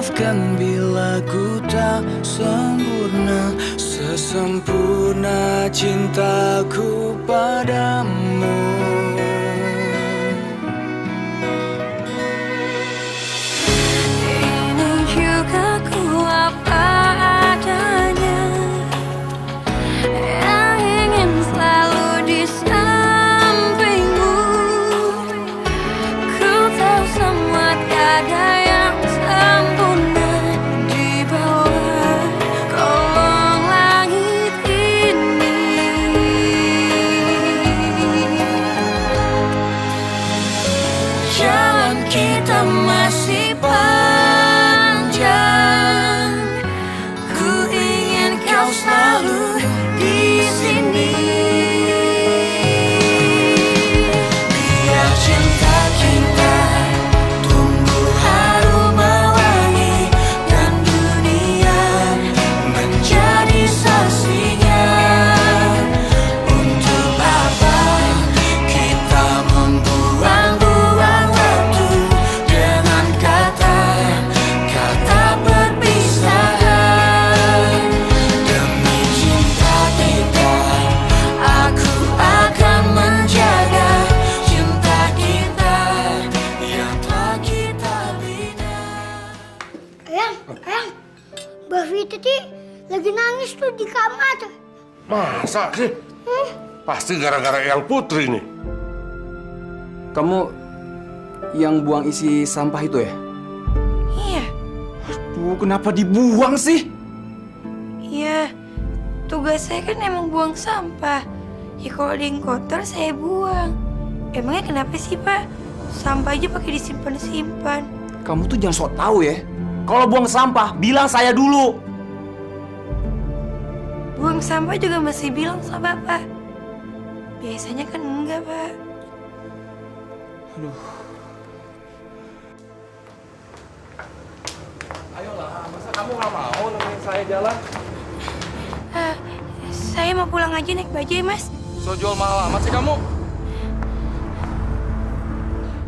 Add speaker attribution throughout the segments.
Speaker 1: maafkan bila ku tak sempurna, sesempurna cintaku padamu.
Speaker 2: Ini juga ku apa adanya, yang ingin selalu di sampingmu. Ku tahu semua tiada yang sempurna di bawah kolong langit ini. Jalan kita masih panjang, ku ingin kau selalu di sini. Biar cinta kita tumbuh harum mewangi, dan dunia menjadi saksinya. Untuk apa kita membuang-buang waktu dengan kata-kata perpisahan? Demi cinta kita, aku akan menjaga cinta kita yang telah kita bina.
Speaker 3: Ayang, Mbak Fitri lagi nangis tuh di kamar.
Speaker 4: Masa sih? Pasti gara-gara Eyang Putri nih.
Speaker 5: Kamu yang buang isi sampah itu ya?
Speaker 2: Iya,
Speaker 5: Aduh, kenapa dibuang sih?
Speaker 2: iya. Tugas saya kan emang buang sampah. Ya kalau ada yang kotor saya buang. Emangnya kenapa sih, Pak? Sampah aja pakai disimpan-simpan.
Speaker 5: Kamu tuh jangan sok tahu ya. Kalau buang sampah, bilang saya dulu.
Speaker 2: Buang sampah juga masih bilang sama Bapak. Biasanya kan enggak, Pak.
Speaker 6: Ayolah, masa kamu nggak mau nemenin saya jalan?
Speaker 2: Saya mau pulang aja naik bajai, Mas.
Speaker 6: So jual mahal amat sih kamu?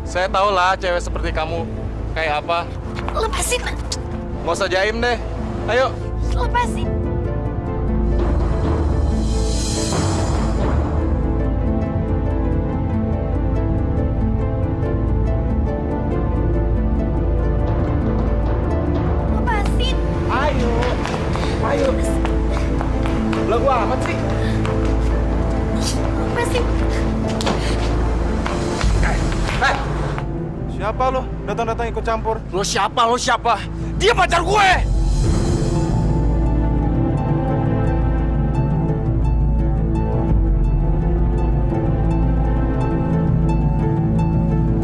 Speaker 6: Saya tahu lah cewek seperti kamu kayak apa.
Speaker 2: Lepasin, Mas.
Speaker 6: Nggak usah jaim deh. Ayo.
Speaker 2: Lepasin. Lepasin.
Speaker 6: Ayo. Ayo. Lah gua amat sih.
Speaker 2: Lepasin.
Speaker 6: Siapa lo? Datang-datang ikut campur.
Speaker 5: Lo siapa? Lo siapa? Dia pacar gue!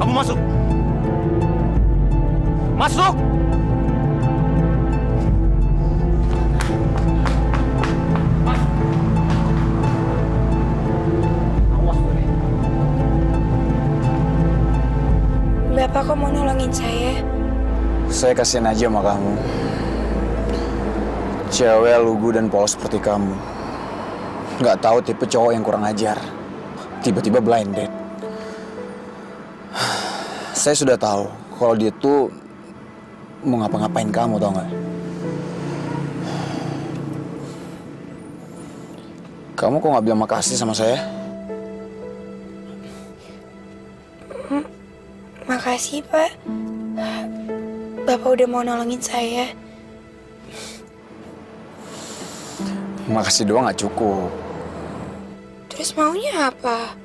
Speaker 5: Kamu masuk. Masuk!
Speaker 2: Bapak kok mau nolongin saya?
Speaker 5: Saya kasihan aja sama kamu. Cewek lugu dan polos seperti kamu. Nggak tahu tipe cowok yang kurang ajar. Tiba-tiba blind date. Saya sudah tahu kalau dia tuh mau ngapa-ngapain kamu, tau nggak? Kamu kok nggak bilang makasih sama saya?
Speaker 2: Makasih, Pak. Bapak udah mau nolongin saya.
Speaker 5: Makasih doang nggak cukup.
Speaker 2: Terus maunya apa?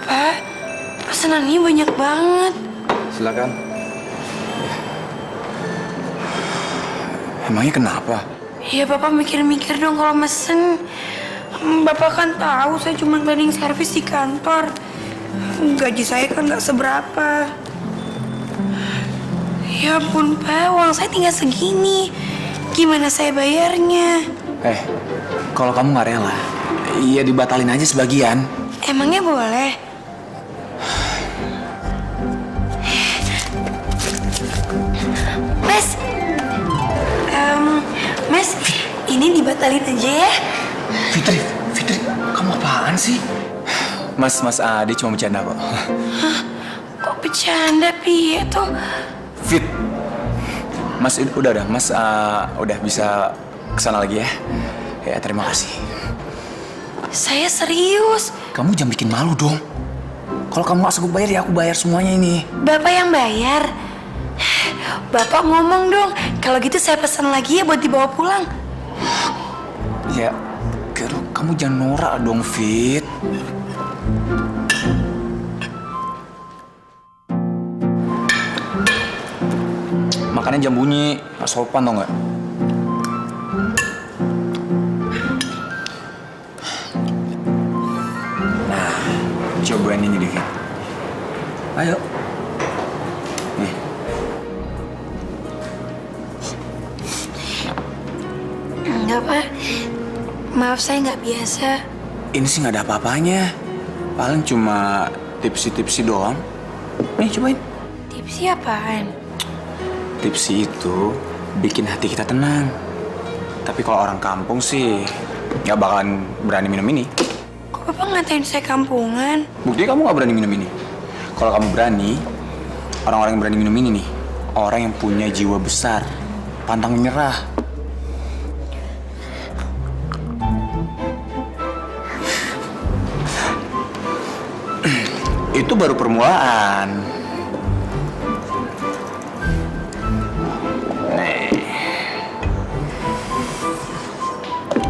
Speaker 2: Pak, pesanannya banyak banget.
Speaker 5: Silakan. Emangnya kenapa?
Speaker 2: Ya, Bapak mikir-mikir dong kalau mesen. Bapak kan tahu saya cuma cleaning service di kantor. Gaji saya kan nggak seberapa. Ya ampun, Pak, uang saya tinggal segini. Gimana saya bayarnya?
Speaker 5: Kalau kamu nggak rela, iya dibatalin aja sebagian.
Speaker 2: Emangnya boleh? Mas, Mas, ini dibatalin aja ya.
Speaker 5: Fitri, kamu apaan sih? Mas Adi cuma bercanda kok.
Speaker 2: Kok bercanda piye tuh?
Speaker 5: Fit, Mas udah, Mas udah bisa kesana lagi ya. Ya terima kasih.
Speaker 2: Saya serius.
Speaker 5: Kamu jangan bikin malu dong. Kalau kamu nggak sanggup bayar ya aku bayar semuanya ini.
Speaker 2: Bapak yang bayar. Bapak ngomong dong, kalau gitu saya pesan lagi ya buat dibawa pulang.
Speaker 5: Ya, kamu jangan norak dong, Fit. Makannya jam bunyi, nggak sopan tau nggak? Nah, cobain ini dikit. Ayo. Nih.
Speaker 2: Enggak, Pak. Maaf, saya nggak biasa.
Speaker 5: Ini sih nggak ada apa-apanya. Paling cuma tipsi-tipsi doang. Nih, cobain.
Speaker 2: Tipsi apaan?
Speaker 5: Tipsi itu bikin hati kita tenang. Tapi kalau orang kampung sih nggak bakalan berani minum ini.
Speaker 2: Kok Bapak ngatain saya kampungan?
Speaker 5: Buktinya kamu nggak berani minum ini. Kalau kamu berani, orang-orang yang berani minum ini nih, orang yang punya jiwa besar, pantang menyerah. Itu baru permulaan. Nih.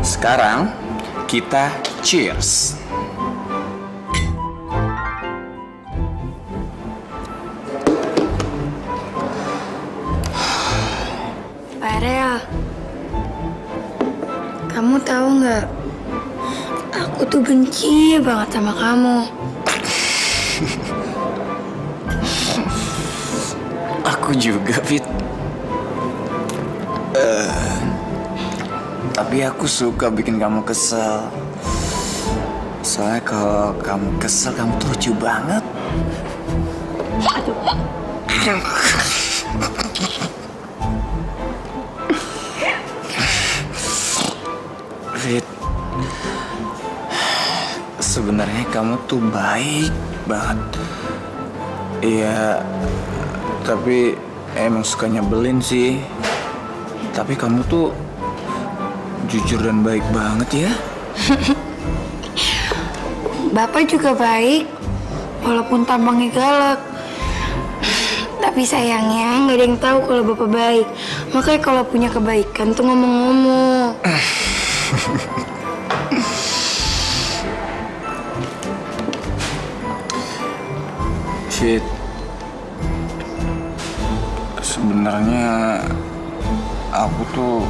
Speaker 5: Sekarang kita cheers.
Speaker 2: Farel, kamu tahu nggak? Aku tuh benci banget sama kamu.
Speaker 5: Aku juga, Fit. Tapi aku suka bikin kamu kesel. Soalnya kalau kamu kesel, kamu tuh lucu banget. Fit, sebenarnya kamu tuh baik banget. Iya, tapi emang suka nyebelin sih. Tapi kamu tuh jujur dan baik banget ya.
Speaker 2: Bapak juga baik, walaupun tampangnya galak. Tapi sayangnya nggak ada yang tahu kalau Bapak baik. Makanya kalau punya kebaikan tuh ngomong-ngomong.
Speaker 5: Fit, sebenarnya aku tuh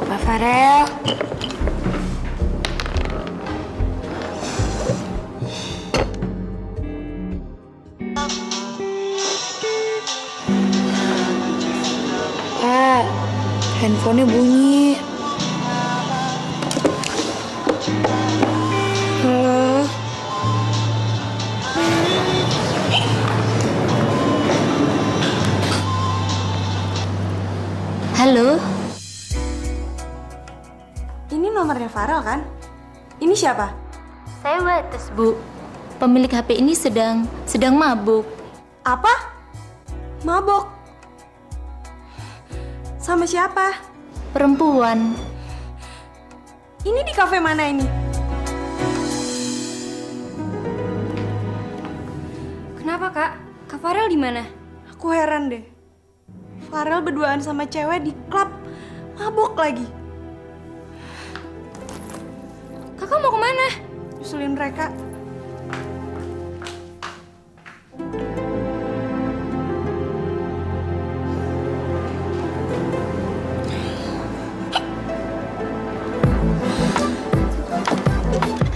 Speaker 2: Pak Farel. Pak, handphonenya bunyi. Halo.
Speaker 7: Halo,
Speaker 8: Ini nomornya Farel kan? Ini siapa?
Speaker 7: saya Wates, Bu. Pemilik HP ini sedang mabuk.
Speaker 8: Apa? Mabok? Sama siapa?
Speaker 7: Perempuan.
Speaker 8: Ini di kafe mana ini?
Speaker 2: Kenapa, Kak? Kak Farel di mana?
Speaker 8: Aku heran deh. Farel berduaan sama cewek di klub, mabok lagi.
Speaker 2: Kakak mau kemana?
Speaker 8: Nyusulin mereka.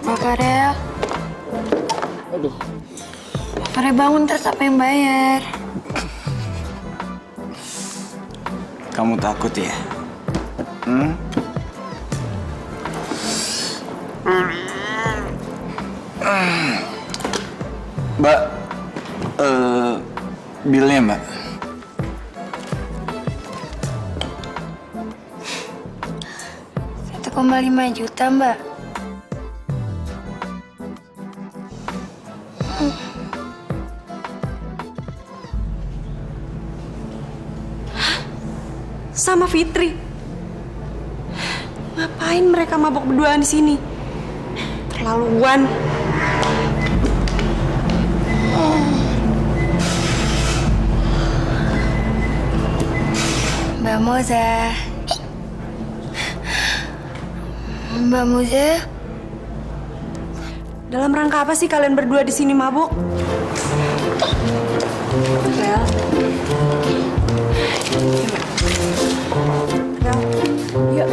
Speaker 2: Pak Farel. Aduh. Pak Farel bangun, terus apa yang bayar?
Speaker 5: Kamu takut ya? Mbak, bilnya Mbak.
Speaker 2: 1,5 juta, Mbak.
Speaker 8: Sama Fitri. Ngapain mereka mabok berduaan di sini? Terlaluan.
Speaker 2: Mbak Moza. Mbak Moza,
Speaker 8: Dalam rangka apa sih kalian berdua di sini mabuk? Rel. Rel, yuk.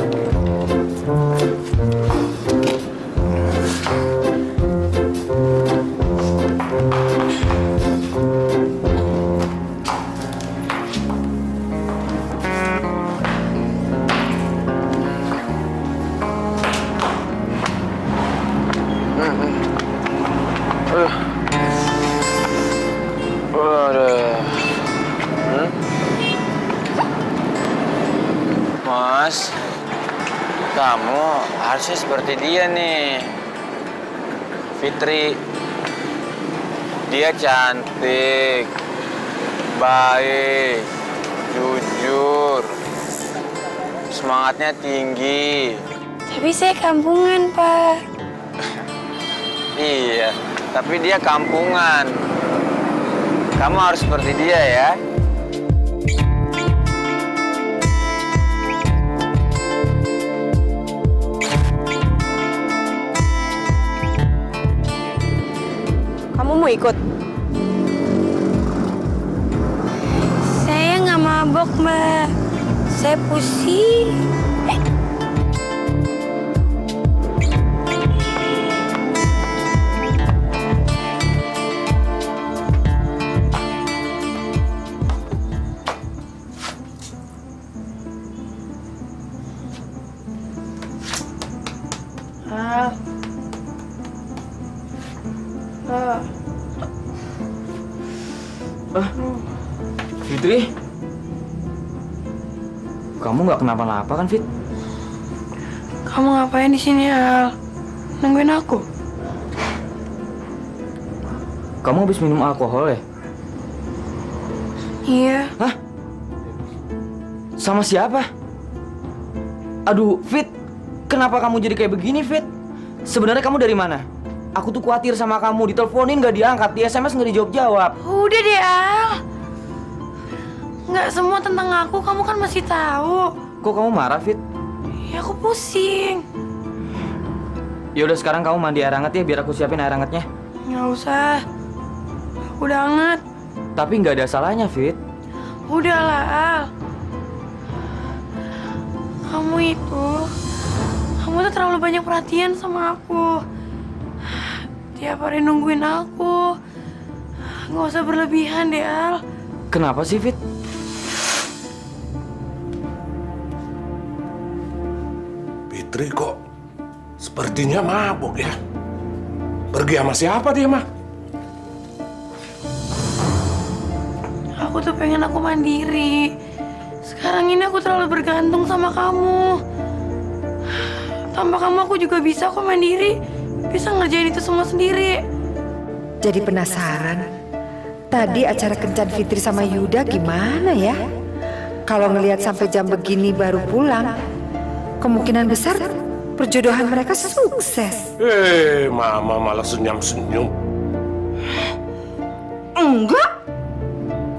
Speaker 5: Mas, kamu harusnya seperti dia nih, Fitri. Dia cantik, baik, jujur, semangatnya tinggi.
Speaker 2: tapi saya kampungan, Pak.
Speaker 5: Iya, tapi dia kampungan. Kamu harus seperti dia ya.
Speaker 8: Kamu mau ikut?
Speaker 2: Saya nggak mabok, Mbak. Saya pusing.
Speaker 5: Fitri, kamu nggak kenapa-napa kan, Fit?
Speaker 2: Kamu ngapain di sini, Al? Nungguin aku?
Speaker 5: Kamu habis minum alkohol ya?
Speaker 2: Iya.
Speaker 5: Hah? Sama siapa? Aduh, Fit, kenapa kamu jadi kayak begini, Fit? Sebenarnya kamu dari mana? Aku tuh khawatir sama kamu, diteleponin nggak diangkat, di SMS nggak dijawab-jawab.
Speaker 2: Udah deh, Al. Nggak semua tentang aku, kamu kan masih tahu.
Speaker 5: Kok kamu marah, Fit?
Speaker 2: Ya aku pusing.
Speaker 5: Ya udah sekarang kamu mandi air hangat ya, biar aku siapin air hangatnya.
Speaker 2: Nggak usah. Aku udah hangat.
Speaker 5: Tapi nggak ada salahnya, Fit.
Speaker 2: Udahlah, Al. Kamu tuh terlalu banyak perhatian sama aku. Tiap hari nungguin aku. Nggak usah berlebihan deh, Al.
Speaker 5: Kenapa sih, Fit?
Speaker 4: Fitri kok sepertinya mabuk ya. Pergi sama siapa dia, mah?
Speaker 2: Aku tuh pengen aku mandiri. Sekarang ini aku terlalu bergantung sama kamu. Tanpa kamu aku juga bisa kok mandiri. Bisa ngerjain itu semua sendiri.
Speaker 9: Jadi penasaran, tadi acara kencan Fitri sama Yuda gimana ya? Kalau ngelihat sampai jam begini baru pulang, kemungkinan besar perjodohan mereka sukses.
Speaker 4: Mama malah senyum-senyum.
Speaker 9: Enggak.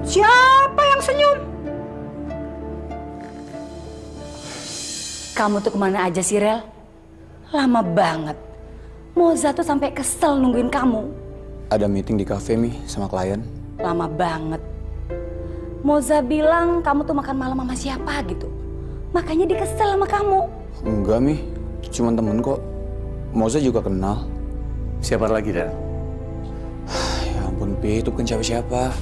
Speaker 9: Siapa yang senyum?
Speaker 10: Kamu tuh kemana aja sih, Rel? Lama banget. Moza tuh sampai kesel nungguin kamu.
Speaker 5: Ada meeting di kafe, Mi, sama klien.
Speaker 10: Lama banget. Moza bilang kamu tuh makan malam sama siapa gitu. Makanya dia kesel sama kamu.
Speaker 5: Enggak, Mi. Cuman temen kok. Moza juga kenal.
Speaker 4: Siapa lagi, Dan?
Speaker 5: Ya ampun, Pi. Itu bukan siapa-siapa.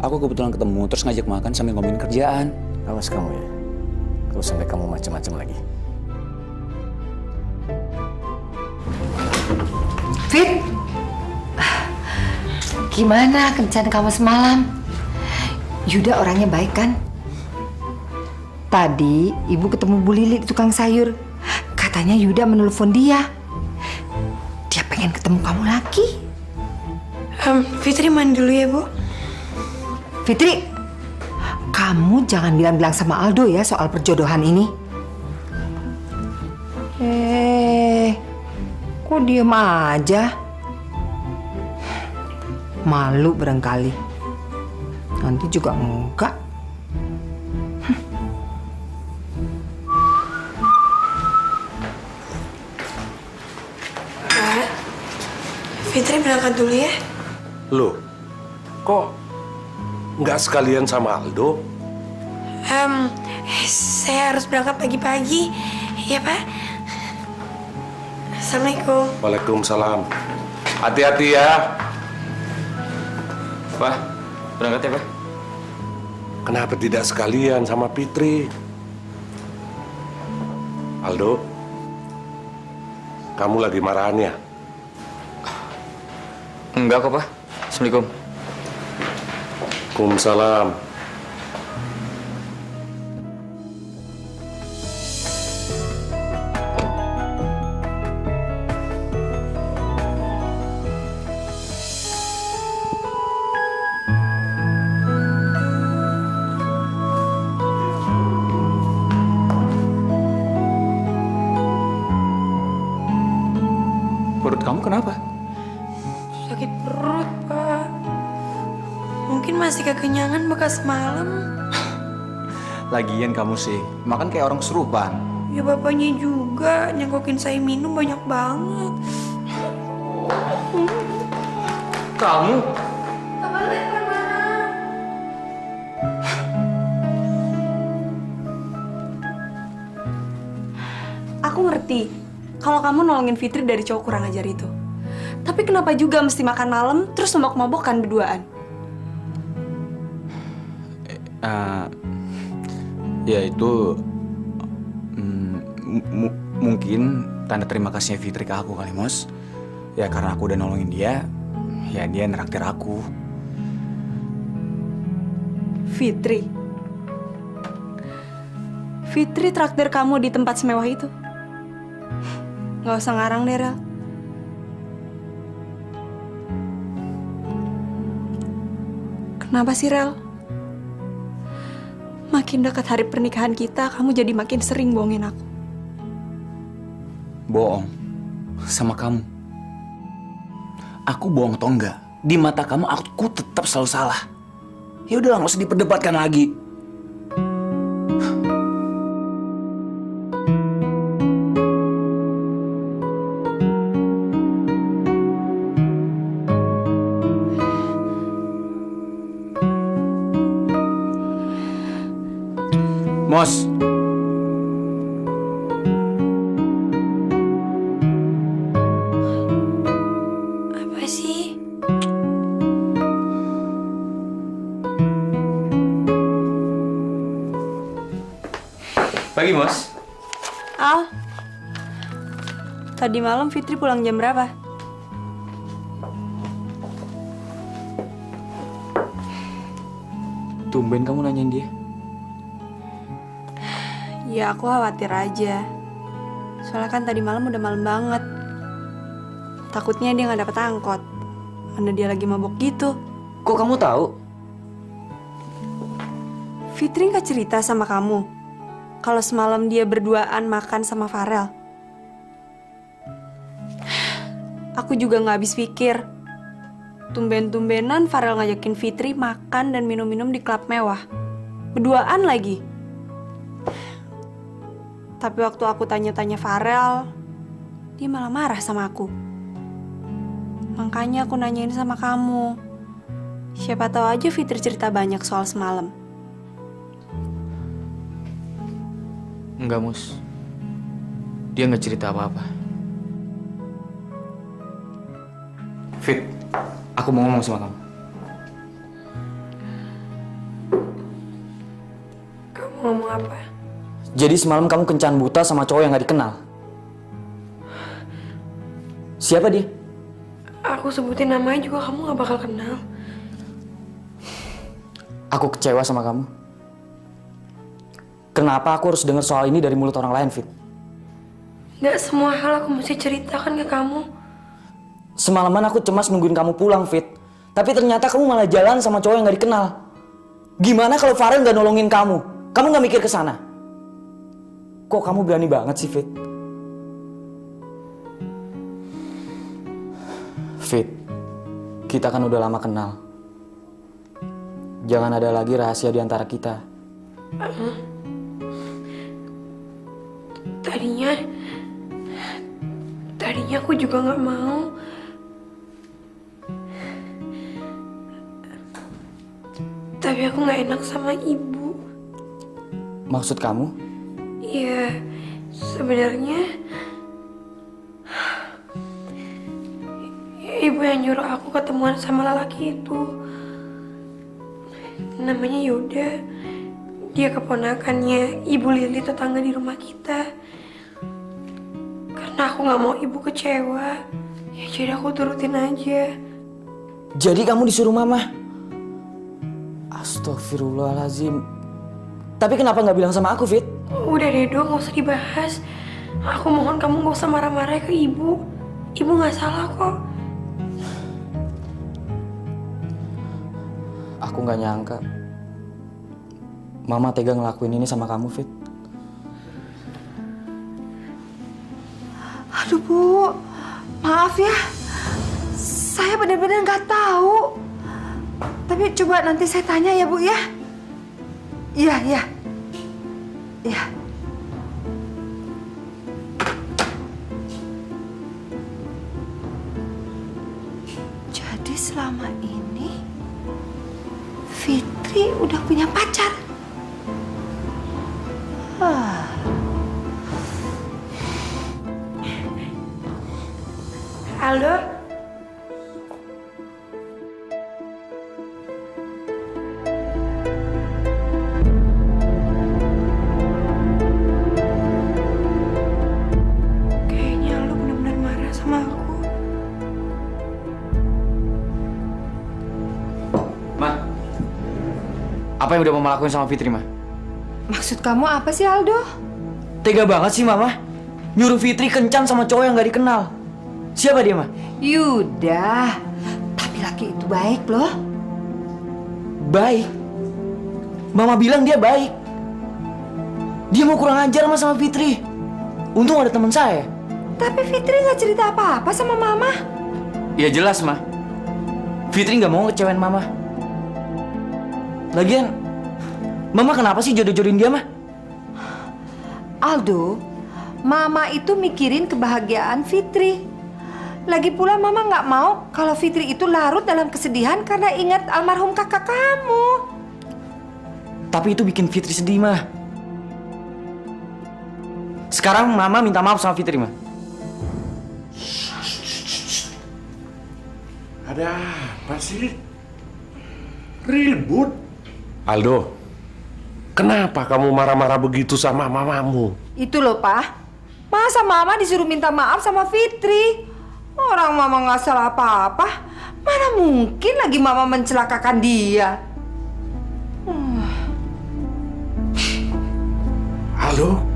Speaker 5: Aku kebetulan ketemu, terus ngajak makan sambil ngomongin kerjaan.
Speaker 11: Awas kamu ya. Kalau sampai kamu macam-macam lagi.
Speaker 9: Fit, gimana kencan kamu semalam? Yuda orangnya baik kan? Tadi ibu ketemu Bu Lili di tukang sayur. Katanya Yuda menelpon dia. Dia pengen ketemu kamu lagi.
Speaker 2: Fitri mandi dulu ya, Bu.
Speaker 9: Fitri, kamu jangan bilang-bilang sama Aldo ya soal perjodohan ini. Kok diem aja? Malu barangkali. Nanti juga enggak.
Speaker 2: Pak, Fitri berangkat dulu ya.
Speaker 4: Loh, kok nggak sekalian sama Aldo?
Speaker 2: Saya harus berangkat pagi-pagi. Ya, Pak. Assalamualaikum.
Speaker 4: Waalaikumsalam. Hati-hati ya.
Speaker 5: Pak, berangkat ya, Pak?
Speaker 4: Kenapa tidak sekalian sama Fitri? Aldo, kamu lagi marahan ya?
Speaker 5: Enggak kok, Pak. Assalamualaikum.
Speaker 4: Waalaikumsalam.
Speaker 5: Perut kamu kenapa?
Speaker 2: Sakit perut, Pak. Mungkin masih kekenyangan bekas malam.
Speaker 11: Lagian kamu sih, makan kayak orang kesurupan.
Speaker 2: Ya bapaknya juga nyengokin saya minum banyak banget.
Speaker 5: Kamu?
Speaker 8: Aku ngerti kalau kamu nolongin Fitri dari cowok kurang ajar itu. Tapi kenapa juga mesti makan malam terus mabok-mabokan berduaan?
Speaker 11: Ya itu mungkin tanda terima kasihnya Fitri ke aku kali, Mos. Ya karena aku udah nolongin dia, ya dia neraktir aku.
Speaker 8: Fitri traktir kamu di tempat semewah itu? Nggak usah ngarang deh, Rel. Kenapa sih, Rel? Makin dekat hari pernikahan kita, kamu jadi makin sering bohongin aku.
Speaker 11: Bohong sama kamu. Aku bohong atau enggak? Di mata kamu aku tetap selalu salah. Ya udah, nggak usah diperdebatkan lagi. Mos.
Speaker 2: Apa sih?
Speaker 5: Pagi, Mos.
Speaker 8: Al, tadi malam Fitri pulang jam berapa?
Speaker 5: Tumben kamu nanyain dia.
Speaker 8: Ya aku khawatir aja. Soalnya kan tadi malam udah malam banget. Takutnya dia nggak dapet angkot. Mana dia lagi mabok gitu.
Speaker 5: Kok kamu tahu?
Speaker 8: Fitri nggak cerita sama kamu kalau semalam dia berduaan makan sama Farel. Aku juga nggak habis pikir. Tumben-tumbenan Farel ngajakin Fitri makan dan minum-minum di klub mewah. Berduaan lagi. Tapi waktu aku tanya-tanya Farel, dia malah marah sama aku. Makanya aku nanyain sama kamu. Siapa tahu aja Fitri cerita banyak soal semalam.
Speaker 5: Enggak, Mus. Dia nggak cerita apa-apa. Fit, aku mau ngomong sama kamu.
Speaker 2: Kamu ngomong apa?
Speaker 5: Jadi semalam kamu kencan buta sama cowok yang nggak dikenal. Siapa dia?
Speaker 2: Aku sebutin namanya juga kamu gak bakal kenal.
Speaker 5: Aku kecewa sama kamu. Kenapa aku harus dengar soal ini dari mulut orang lain, Fit?
Speaker 2: Gak semua hal aku mesti ceritakan ke kamu.
Speaker 5: Semalaman aku cemas nungguin kamu pulang, Fit. Tapi ternyata kamu malah jalan sama cowok yang gak dikenal. Gimana kalau Farel gak nolongin kamu? Kamu gak mikir ke sana? Kok kamu berani banget sih, Fit? Fit, kita kan udah lama kenal. Jangan ada lagi rahasia di antara kita.
Speaker 2: Tadinya aku juga gak mau. Tapi aku gak enak sama ibu.
Speaker 5: Maksud kamu?
Speaker 2: Iya, sebenarnya ibu yang nyuruh aku ketemuan sama lelaki itu. Namanya Yuda. Dia keponakannya Ibu Lili, tetangga di rumah kita. Karena aku gak mau ibu kecewa, ya jadi aku turutin aja.
Speaker 5: Jadi kamu disuruh mama? Astagfirullahaladzim. Tapi kenapa gak bilang sama aku, Fit?
Speaker 2: Udah deh dong, gak usah dibahas. Aku mohon kamu gak usah marah-marah ke ibu. Ibu gak salah kok.
Speaker 5: Aku gak nyangka Mama tega ngelakuin ini sama kamu, Fit.
Speaker 9: Aduh Bu, maaf ya. Saya benar-benar nggak tahu. Tapi coba nanti saya tanya ya Bu ya. Iya, iya. Iya. Jadi selama ini Fitri udah punya pacar.
Speaker 2: Aldo? Kayaknya Aldo benar-benar marah sama aku.
Speaker 5: Ma, apa yang udah Mama lakuin sama Fitri, Ma?
Speaker 9: Maksud kamu apa sih Aldo?
Speaker 5: Tega banget sih Mama. Nyuruh Fitri kencan sama cowok yang gak dikenal. Siapa dia, Ma?
Speaker 9: Yuda. Tapi laki itu baik loh.
Speaker 5: Baik? Mama bilang dia baik. Dia mau kurang ajar sama Fitri. Untung ada teman saya.
Speaker 9: Tapi Fitri gak cerita apa-apa sama Mama.
Speaker 5: Ya jelas, Ma. Fitri gak mau ngecewain Mama. Lagian, Mama kenapa sih jodoh-jodohin dia, Ma?
Speaker 9: Aldo, Mama itu mikirin kebahagiaan Fitri. Lagi pula Mama nggak mau kalau Fitri itu larut dalam kesedihan karena ingat almarhum kakak kamu.
Speaker 5: Tapi itu bikin Fitri sedih, Ma. Sekarang Mama minta maaf sama Fitri, Ma.
Speaker 4: Ada apa sih? Ribut. Aldo, kenapa kamu marah-marah begitu sama mamamu?
Speaker 9: Itu loh, Pak. Masa Mama disuruh minta maaf sama Fitri? Orang Mama nggak salah apa-apa. Mana mungkin lagi Mama mencelakakan dia?
Speaker 4: Halo?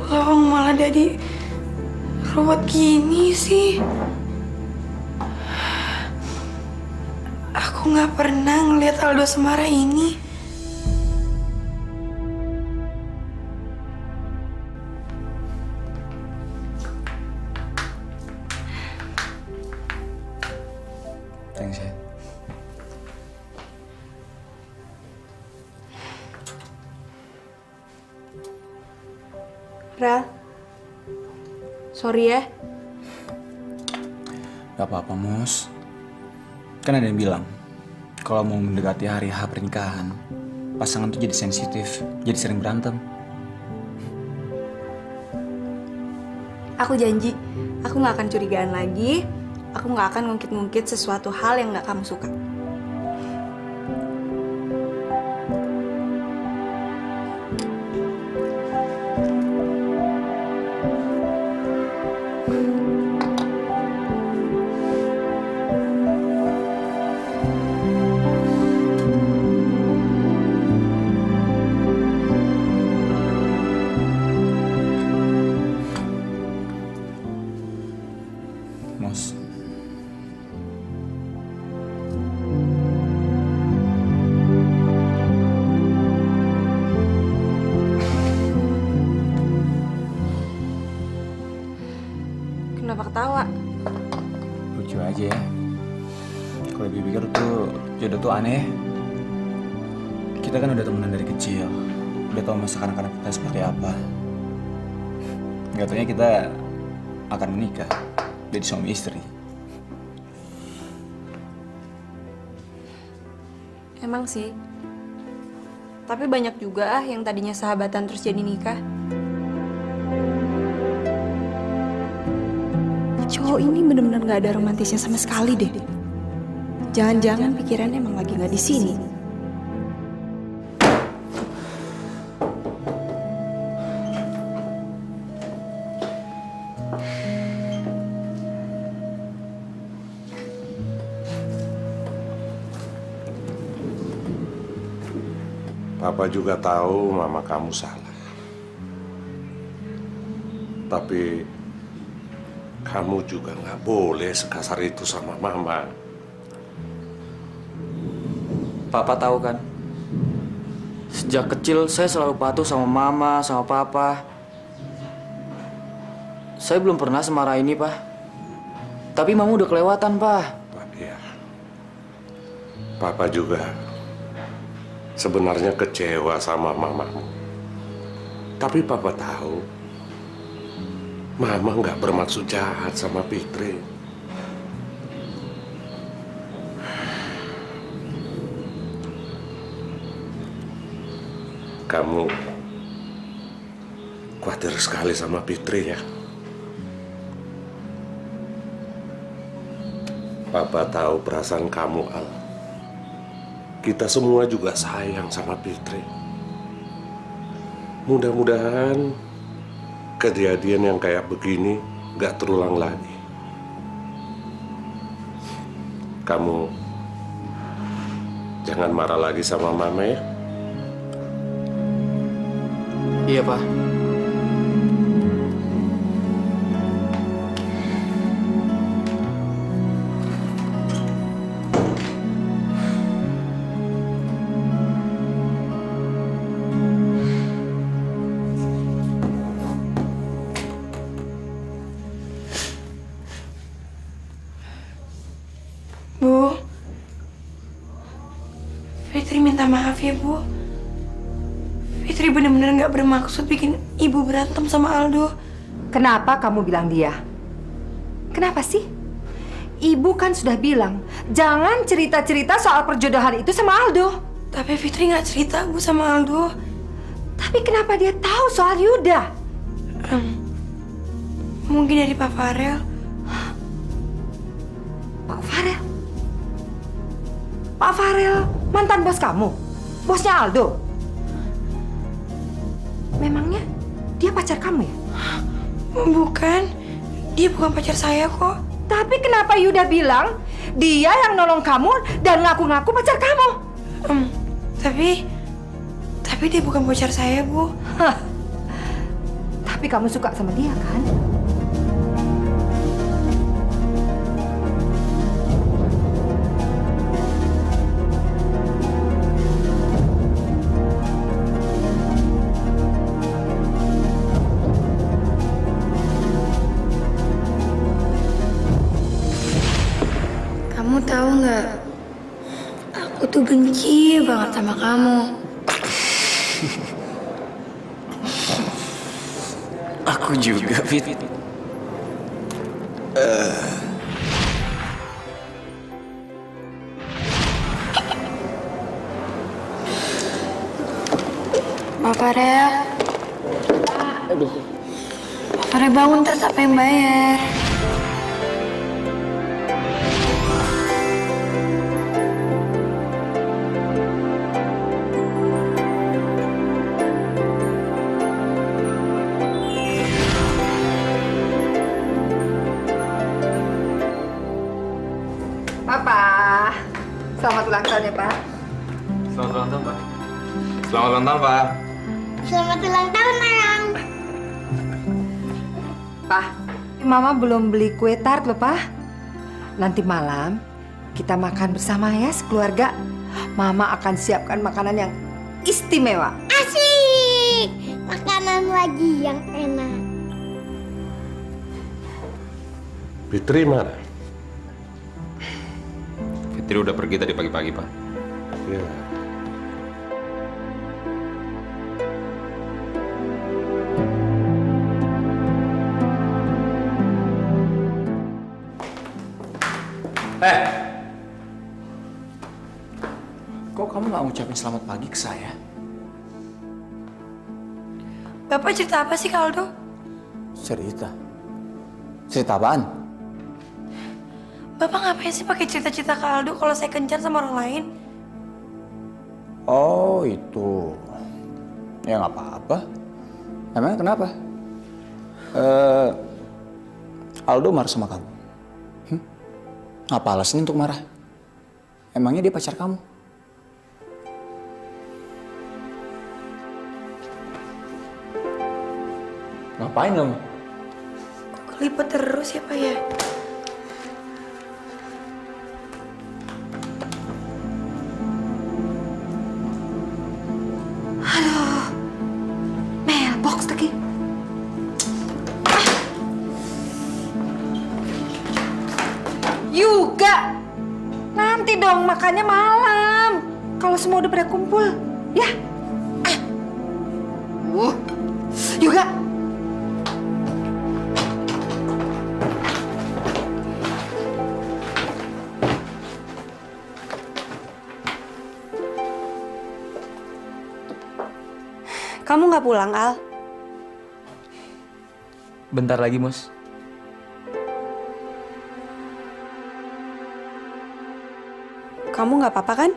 Speaker 2: Lo malah jadi ruwet gini sih. Aku nggak pernah ngeliat Aldo semarah ini.
Speaker 11: Thanks ya.
Speaker 8: Rel, sorry ya.
Speaker 11: Gak apa-apa, Mus. Kan ada yang bilang, kalau mau mendekati hari H pernikahan, pasangan tuh jadi sensitif, jadi sering berantem.
Speaker 8: Aku janji, aku nggak akan curigaan lagi. Aku nggak akan ngungkit-ngungkit sesuatu hal yang nggak kamu suka.
Speaker 11: Mos.
Speaker 8: Kenapa ketawa?
Speaker 11: Lucu aja ya. Kalau dipikir tuh jodoh tuh aneh. Kita kan udah temenan dari kecil. Udah tahu masa kanak-kanak kita seperti apa. Gak taunya kita akan menikah. Jadi suami istri.
Speaker 8: Emang sih. Tapi banyak juga yang tadinya sahabatan terus jadi nikah. Cowok ini bener-bener gak ada romantisnya sama sekali deh. Jangan-jangan pikirannya emang lagi gak di sini.
Speaker 4: Papa juga tahu mama kamu salah. Tapi kamu juga nggak boleh sekasar itu sama mama.
Speaker 5: Papa tahu kan, sejak kecil saya selalu patuh sama mama, sama papa. Saya belum pernah semarah ini, Pak. Tapi mama udah kelewatan, Pak.
Speaker 4: Iya. Papa juga sebenarnya kecewa sama mamamu. Tapi Papa tahu, Mama nggak bermaksud jahat sama Fitri. Kamu khawatir sekali sama Fitri ya. Papa tahu perasaan kamu, Al. Kita semua juga sayang sama Fitri. Mudah-mudahan kejadian yang kayak begini gak terulang lagi. Kamu jangan marah lagi sama Mama ya.
Speaker 5: Iya, Pak.
Speaker 2: Bu, Fitri minta maaf ya, Bu. Fitri benar-benar nggak bermaksud bikin ibu berantem sama Aldo.
Speaker 9: Kenapa kamu bilang dia? Kenapa sih? Ibu kan sudah bilang, jangan cerita-cerita soal perjodohan itu sama Aldo.
Speaker 2: Tapi Fitri nggak cerita, Bu, sama Aldo.
Speaker 9: Tapi kenapa dia tahu soal Yuda?
Speaker 2: Mungkin dari Pak Farel.
Speaker 9: Pak Farel? Pak Farel, mantan bos kamu? Bosnya Aldo? Memangnya dia pacar kamu ya?
Speaker 2: Bukan, dia bukan pacar saya kok.
Speaker 9: Tapi kenapa Yuda bilang dia yang nolong kamu dan ngaku-ngaku pacar kamu?
Speaker 2: Tapi dia bukan pacar saya, Bu.
Speaker 9: Hah. Tapi kamu suka sama dia kan?
Speaker 2: Kamu tahu nggak? Aku tuh benci banget sama kamu.
Speaker 5: Aku juga, Fit.
Speaker 2: Pak Farel.
Speaker 5: Aduh.
Speaker 2: Pak Sore bangun terus apa yang bayar?
Speaker 9: Papa, selamat ulang tahun ya, Pak.
Speaker 11: Selamat ulang tahun, Pak. Selamat ulang tahun, Pak.
Speaker 3: Selamat ulang tahun, Ayang.
Speaker 9: Pak, Mama belum beli kue tart loh, Pak. Nanti malam kita makan bersama ya sekeluarga. Mama akan siapkan makanan yang istimewa.
Speaker 3: Asik! Makanan lagi yang enak.
Speaker 4: Fitri mana?
Speaker 11: Fitri udah pergi tadi pagi-pagi, Pak.
Speaker 4: Iya.
Speaker 5: Kok kamu nggak ngucapin selamat pagi ke saya?
Speaker 2: Bapak cerita apa sih, Kak Aldo?
Speaker 5: Cerita? Cerita apaan?
Speaker 2: Bapak ngapain sih pakai cerita-cerita ke Aldo kalau saya kencan sama orang lain?
Speaker 5: Oh, itu. Ya nggak apa-apa. Emangnya kenapa? Aldo marah sama kamu. Apa alasannya untuk marah? Emangnya dia pacar kamu? Ngapain kamu?
Speaker 2: Kok kelipet terus ya, Pak ya?
Speaker 9: Aduh, mailbox lagi. Juga. Nanti dong makannya malam. Kalau semua udah pada kumpul, ya. Juga.
Speaker 8: Kamu nggak pulang, Al?
Speaker 5: Bentar lagi, Mus.
Speaker 8: Kamu nggak apa-apa kan?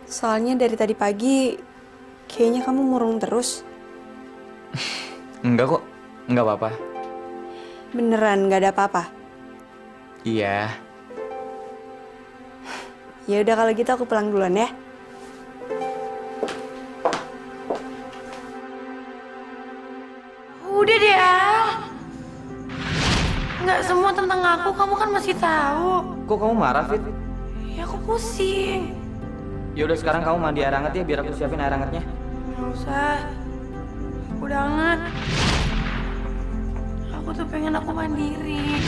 Speaker 8: Soalnya dari tadi pagi, kayaknya kamu murung terus.
Speaker 5: Enggak kok, enggak apa-apa.
Speaker 8: Beneran nggak ada apa-apa?
Speaker 5: Iya.
Speaker 8: Ya udah kalau gitu aku pulang duluan ya.
Speaker 2: Udah deh, Al. Nggak semua tentang aku, kamu kan masih tahu.
Speaker 5: Kok kamu marah, Fit?
Speaker 2: Ya aku pusing.
Speaker 5: Ya udah sekarang kamu mandi air hangat ya, biar aku siapin air hangatnya.
Speaker 2: Nggak usah. Udah hangat. Aku tuh pengen aku mandiri.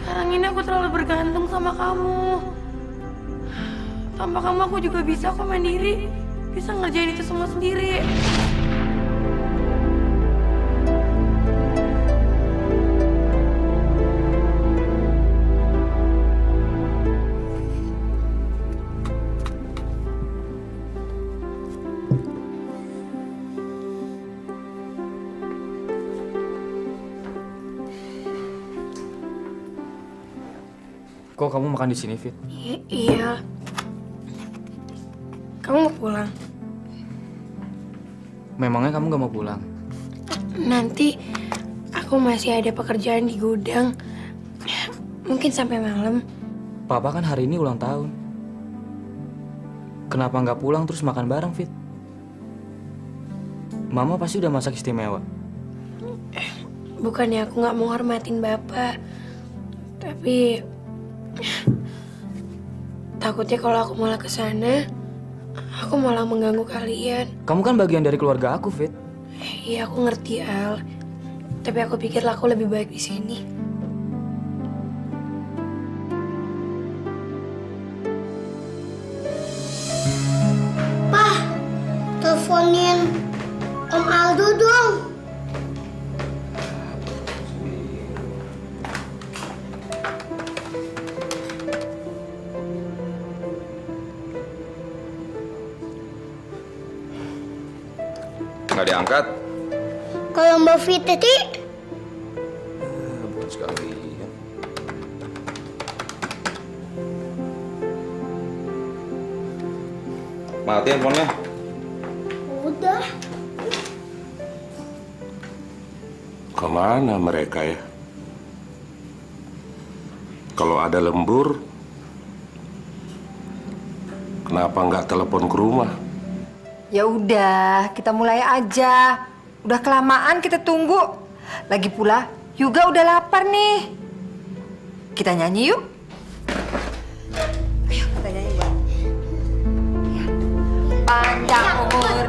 Speaker 2: Sekarang ini aku terlalu bergantung sama kamu. Tanpa kamu aku juga bisa kok mandiri. Bisa ngerjain itu semua sendiri.
Speaker 5: Kok kamu makan di sini, Fit?
Speaker 2: Iya. Kamu mau pulang?
Speaker 5: Memangnya kamu gak mau pulang?
Speaker 2: Nanti aku masih ada pekerjaan di gudang. Mungkin sampai malam.
Speaker 5: Papa kan hari ini ulang tahun. Kenapa nggak pulang terus makan bareng, Fit? Mama pasti udah masak istimewa.
Speaker 2: Bukannya aku nggak mau hormatin Bapak. Tapi takutnya kalau aku malah ke sana, aku malah mengganggu kalian.
Speaker 5: Kamu kan bagian dari keluarga aku, Fit.
Speaker 2: Iya, aku ngerti, Al. Tapi aku pikir aku lebih baik di sini.
Speaker 3: Pak, teleponin Om Aldo dong.
Speaker 11: Nggak diangkat.
Speaker 3: Kalau Mbak Fitri
Speaker 11: Mati handphonenya.
Speaker 3: Udah.
Speaker 4: Kemana mereka ya? Kalau ada lembur, kenapa nggak telepon ke rumah?
Speaker 9: Ya udah, kita mulai aja. Udah kelamaan kita tunggu. Lagi pula, Yuga udah lapar nih. Kita nyanyi yuk. Ayo, kita nyanyi, Bang. Ya. Panjang umur.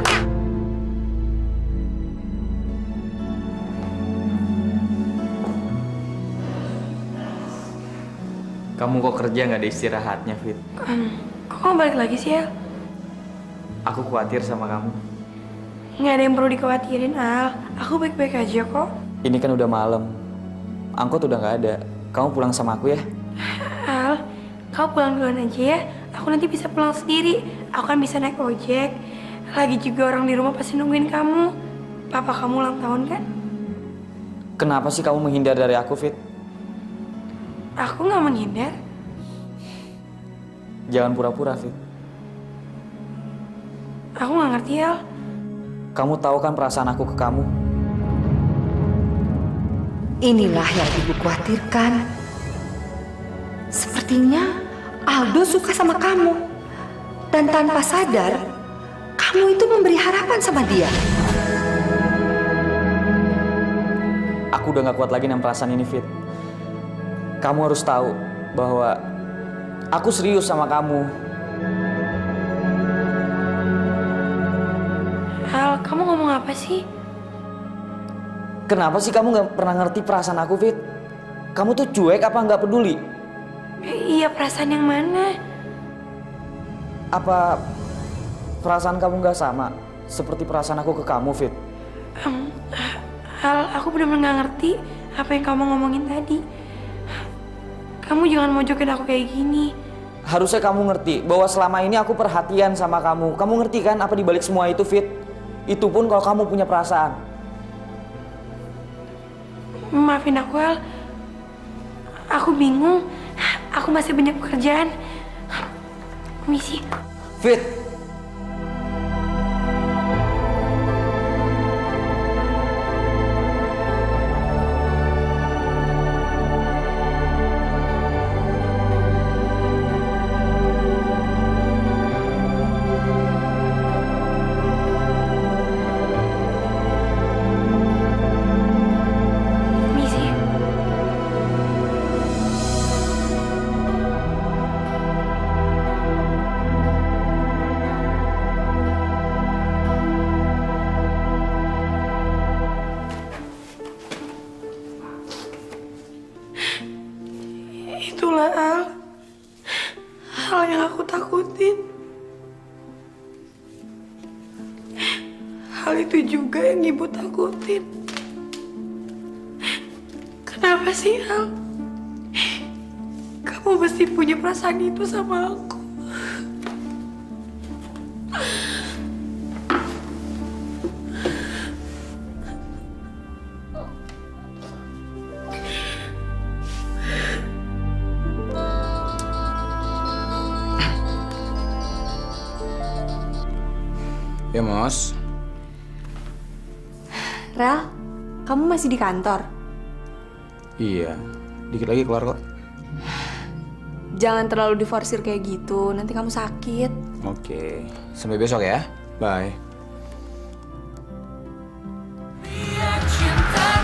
Speaker 5: Kamu kok kerja nggak ada istirahatnya, Fit?
Speaker 2: Kok kamu balik lagi sih, El?
Speaker 5: Aku khawatir sama kamu.
Speaker 2: Nggak ada yang perlu dikhawatirin, Al. Aku baik-baik aja kok.
Speaker 5: Ini kan udah malam. Angkot udah nggak ada. Kamu pulang sama aku ya?
Speaker 2: Al, kau pulang duluan aja ya. Aku nanti bisa pulang sendiri. Aku kan bisa naik ojek. Lagi juga orang di rumah pasti nungguin kamu. Papa kamu ulang tahun kan?
Speaker 5: Kenapa sih kamu menghindar dari aku, Fit?
Speaker 2: Aku nggak menghindar.
Speaker 5: Jangan pura-pura, Fit.
Speaker 2: Aku nggak ngerti, Al.
Speaker 5: Kamu tahu kan perasaan aku ke kamu?
Speaker 9: Inilah yang ibu khawatirkan. Sepertinya Aldo suka sama kamu. Dan tanpa sadar, kamu itu memberi harapan sama dia.
Speaker 5: Aku udah gak kuat lagi dengan perasaan ini, Fit. Kamu harus tahu bahwa aku serius sama kamu.
Speaker 2: Al, kamu ngomong apa sih?
Speaker 5: Kenapa sih kamu gak pernah ngerti perasaan aku, Fit? Kamu tuh cuek apa gak peduli?
Speaker 2: Iya, perasaan yang mana?
Speaker 5: Apa perasaan kamu gak sama seperti perasaan aku ke kamu, Fit?
Speaker 2: Al, aku benar-benar nggak ngerti apa yang kamu ngomongin tadi. Kamu jangan mojokin aku kayak gini.
Speaker 5: Harusnya kamu ngerti bahwa selama ini aku perhatian sama kamu. Kamu ngerti kan apa dibalik semua itu, Fit? Itu pun kalau kamu punya perasaan.
Speaker 2: Maafin aku, El. Aku bingung. Aku masih banyak pekerjaan. Misi.
Speaker 5: Fit.
Speaker 2: Misi. Itulah Al. Hal yang aku takutin. Hal itu juga yang ibu takutin. Kenapa sih, Al? Kamu mesti punya perasaan itu sama aku.
Speaker 11: Ya, Mos.
Speaker 8: Rel, kamu masih di kantor?
Speaker 11: Iya, dikit lagi keluar kok.
Speaker 8: Jangan terlalu diforsir kayak gitu, nanti kamu sakit.
Speaker 11: Oke, sampai besok ya. Bye.
Speaker 1: Cinta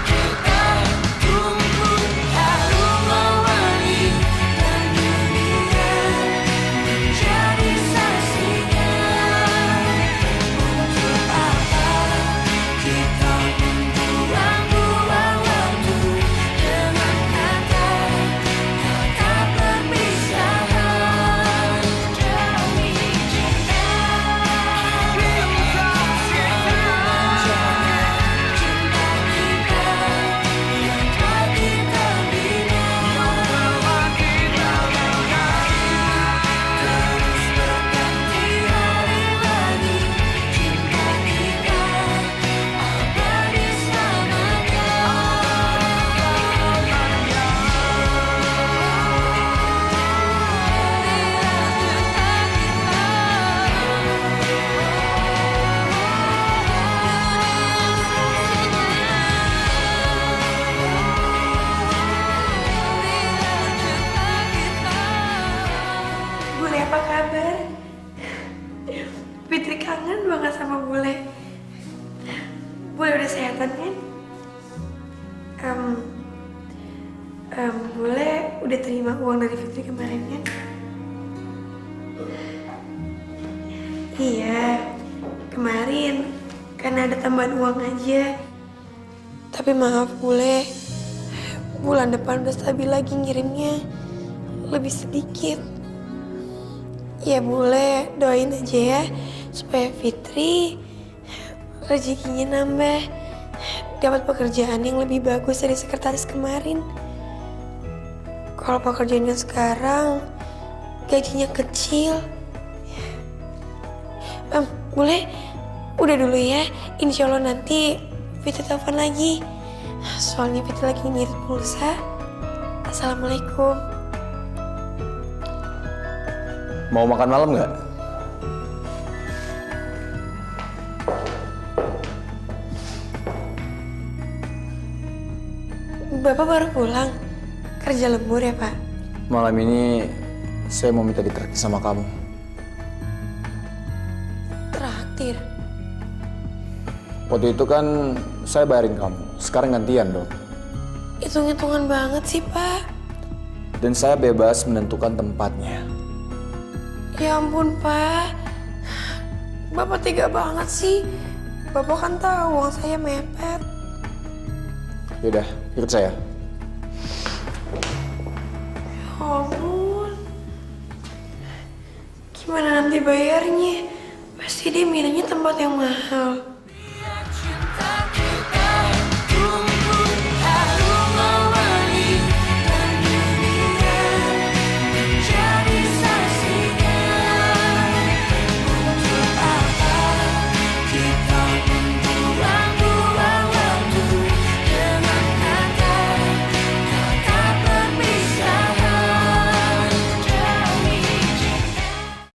Speaker 2: Boleh udah terima uang dari Fitri kemarin kan? Iya, kemarin karena ada tambahan uang aja. Tapi maaf boleh, bulan depan udah stabil lagi ngirimnya, lebih sedikit. Ya boleh, doain aja ya supaya Fitri rezekinya nambah, dapat pekerjaan yang lebih bagus dari sekretaris kemarin. Kalau pekerjaannya sekarang gajinya kecil. Boleh udah dulu ya, insya Allah nanti Fitri telepon lagi. Soalnya Fitri lagi ngirit pulsa. Assalamualaikum.
Speaker 11: Mau makan malam nggak?
Speaker 2: Bapak baru pulang? Kerja lembur ya, Pak?
Speaker 11: Malam ini saya mau minta ditraktir sama kamu.
Speaker 2: Traktir?
Speaker 11: Waktu itu kan saya bayarin kamu, sekarang gantian dong.
Speaker 2: Hitung-hitungan banget sih, Pak.
Speaker 11: Dan saya bebas menentukan tempatnya.
Speaker 2: Ya ampun, Pak. Bapak tega banget sih. Bapak kan tahu uang saya mepet.
Speaker 11: Yaudah, ikut saya.
Speaker 2: Ya ampun. Gimana nanti bayarnya? Pasti dia milihnya tempat yang mahal.